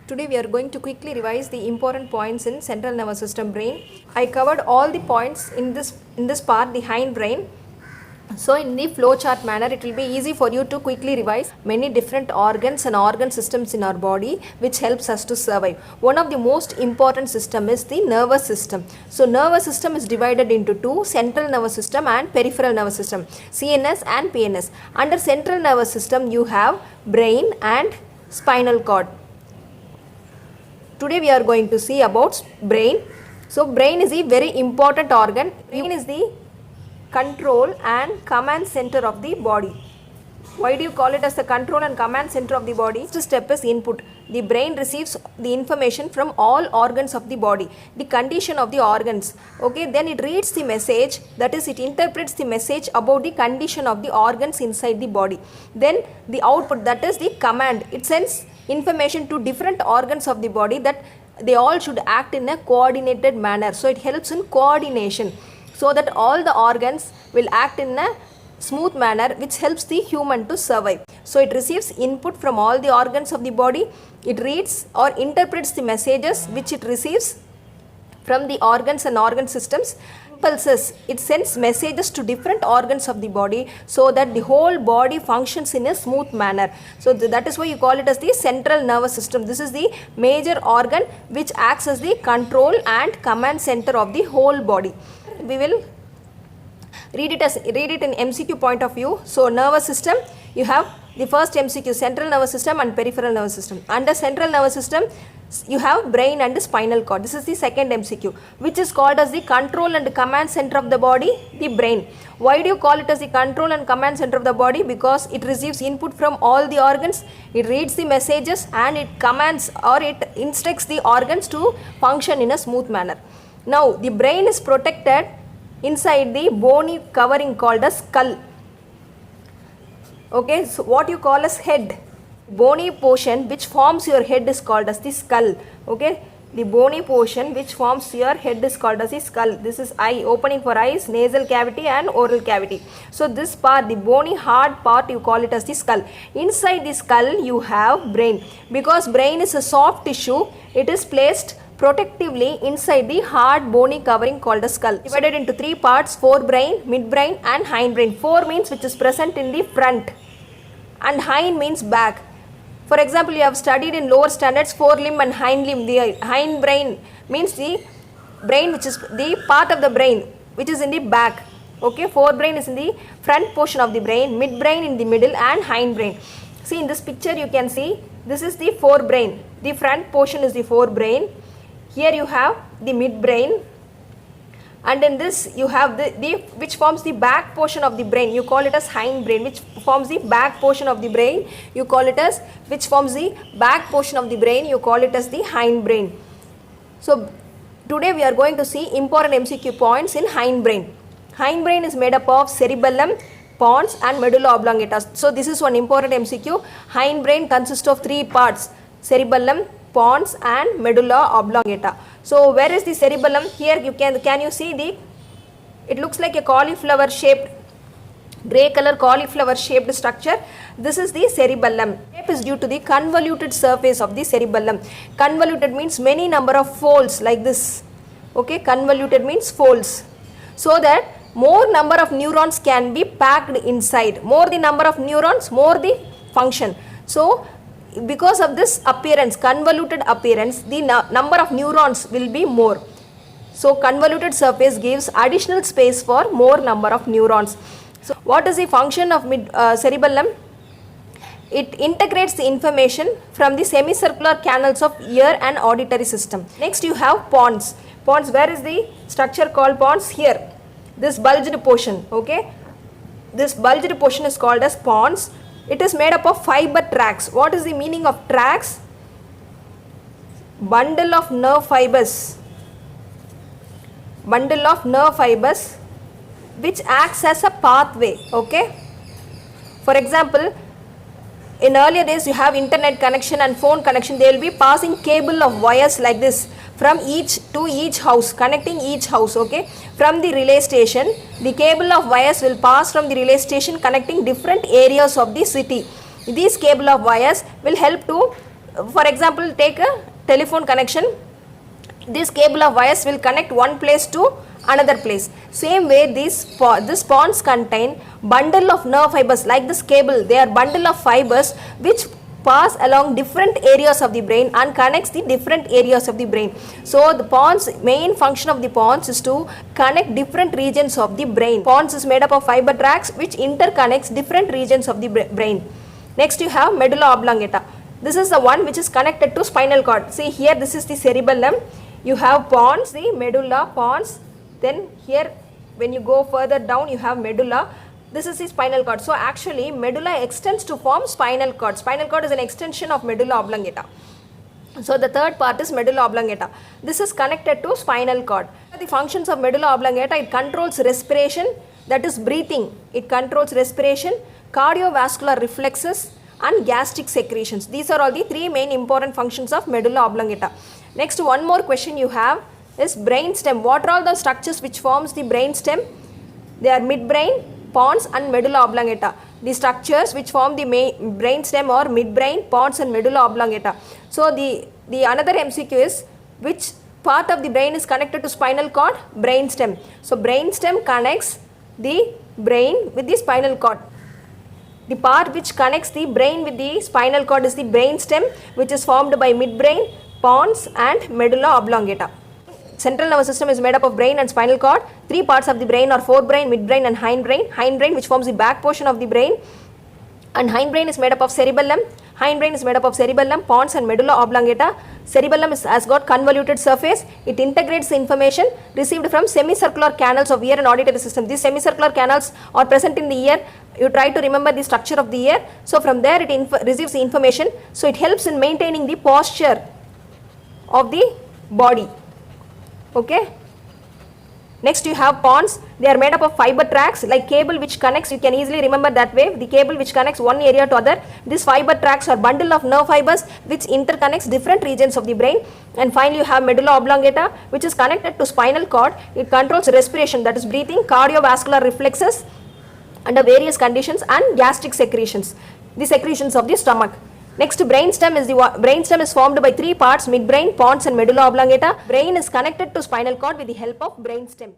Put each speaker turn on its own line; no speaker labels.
Today we are going to quickly revise the important points in central nervous system brain. I covered all the points in this part, the hind brain. So in the flowchart manner, it will be easy for you to quickly revise many different organs and organ systems in our body which helps us to survive. One of the most important system is the nervous system. So nervous system is divided into two: central nervous system and peripheral nervous system, CNS and PNS. Under central nervous system you have brain and spinal cord. Today we are going to see about brain. So brain is a very important organ. Brain is the control and command center of the body. Why do you call it as the control and command center of the body? First step is input. The brain receives the information from all organs of the body, the condition of the organs. Okay, then it reads the message, that is, it interprets the message about the condition of the organs inside the body. Then the output, that is the command, it sends information to different organs of the body that they all should act in a coordinated manner. So it helps in coordination, so that all the organs will act in a smooth manner, which helps the human to survive. So it receives input from all the organs of the body. It reads or interprets the messages which it receives from the organs and organ systems. Impulses, it sends messages to different organs of the body so that the whole body functions in a smooth manner. So that is why you call it as the central nervous system. This is the major organ which acts as the control and command center of the whole body. We will read it in MCQ point of view. So nervous system, you have the first MCQ, central nervous system and peripheral nervous system. Under central nervous system you have brain and spinal cord. This is the second MCQ, which is called as the control and command center of the body, the brain. Why do you call it as the control and command center of the body? Because it receives input from all the organs, it reads the messages, and it commands or it instructs the organs to function in a smooth manner. Now the brain is protected inside the bony covering called as skull. Okay, so what you call as head, bony portion which forms your head is called as the skull. Okay, the bony portion which forms your head is called as the skull. This is eye, opening for eyes, nasal cavity and oral cavity. So this part, the bony hard part, you call it as the skull. Inside the skull you have brain. Because brain is a soft tissue, it is placed protectively inside the hard bony covering called a skull. Divided into three parts: forebrain, midbrain and hindbrain. Fore means which is present in the front and hind means back. For example, you have studied in lower standards forelimb and hind limb. The hindbrain means the brain which is the part of the brain which is in the back. Okay, forebrain is in the front portion of the brain, midbrain in the middle and hindbrain. See, in this picture you can see this is the forebrain. The front portion is the forebrain. Here you have the midbrain, and in this you have the which forms the back portion of the brain. You call it as hindbrain, which forms the back portion of the brain. You call it as which forms the back portion of the brain. You call it as the hindbrain. So today we are going to see important MCQ points in hindbrain. Hindbrain is made up of cerebellum, pons and medulla oblongata. So this is one important MCQ. Hindbrain consists of three parts: cerebellum, pons and medulla oblongata. So where is the cerebellum? Here you can you see it looks like a cauliflower shaped, grey color cauliflower shaped structure. This is the cerebellum. Shape is due to the convoluted surface of the cerebellum. Convoluted means many number of folds like this. Okay, convoluted means folds, so that more number of neurons can be packed inside. More the number of neurons, more the function. So because of this appearance, convoluted appearance, the number of neurons will be more. So convoluted surface gives additional space for more number of neurons. So what is the function of cerebellum? It integrates the information from the semicircular canals of ear and auditory system. Next you have pons. Pons, where is the structure called pons? Here, this bulged portion. Okay, this bulged portion is called as pons. It is made up of fiber tracts. What is the meaning of tracts? Bundle of nerve fibers. Bundle of nerve fibers which acts as a pathway. Okay. For example, in earlier days you have internet connection and phone connection. They will be passing cable of wires like this from each to each house, connecting each house. Okay, from the relay station, the cable of wires will pass from the relay station connecting different areas of the city. These cable of wires will help to For example, take a telephone connection. This cable of wires will connect one place to another place. Same way, this pons contain bundle of nerve fibers like this cable. They are bundle of fibers which pass along different areas of the brain and connects the different areas of the brain. So the pons, main function of the pons is to connect different regions of the brain. Pons is made up of fiber tracts which interconnects different regions of the brain. Next you have medulla oblongata. This is the one which is connected to spinal cord. See here, this is the cerebellum. You have pons, the medulla, pons. Then here when you go further down you have medulla. This is the spinal cord. So actually medulla extends to form spinal cord. Spinal cord is an extension of medulla oblongata. So the third part is medulla oblongata. This is connected to spinal cord. The functions of medulla oblongata, it controls respiration, that is breathing. It controls respiration, cardiovascular reflexes and gastric secretions. These are all the three main important functions of medulla oblongata. Next, one more question you have is brain stem. What are all the structures which forms the brain stem? They are midbrain, pons and medulla oblongata. The structures which form the main brain stem are midbrain, pons and medulla oblongata. So the another MCQ is which part of the brain is connected to spinal cord? Brain stem. So brain stem connects the brain with the spinal cord. The part which connects the brain with the spinal cord is the brain stem, which is formed by midbrain, pons and medulla oblongata. Central nervous system is made up of brain and spinal cord. Three parts of the brain are forebrain, midbrain and hindbrain. Hindbrain, which forms the back portion of the brain, and hindbrain is made up of cerebellum. Hindbrain is made up of cerebellum, pons and medulla oblongata. Cerebellum has got convoluted surface. It integrates the information received from semicircular canals of ear and auditory system. These semicircular canals are present in the ear. You try to remember the structure of the ear. So from there it receives the information. So it helps in maintaining the posture of the body. Okay. Next you have pons. They are made up of fiber tracts like cable which connects. You can easily remember that way. The cable which connects one area to other. These fiber tracts are bundle of nerve fibers which interconnects different regions of the brain. And finally you have medulla oblongata, which is connected to spinal cord. It controls respiration, that is breathing, cardiovascular reflexes under various conditions and gastric secretions, the secretions of the stomach. Next, brain stem is formed by three parts: midbrain, pons and medulla oblongata. Brain is connected to spinal cord with the help of brain stem.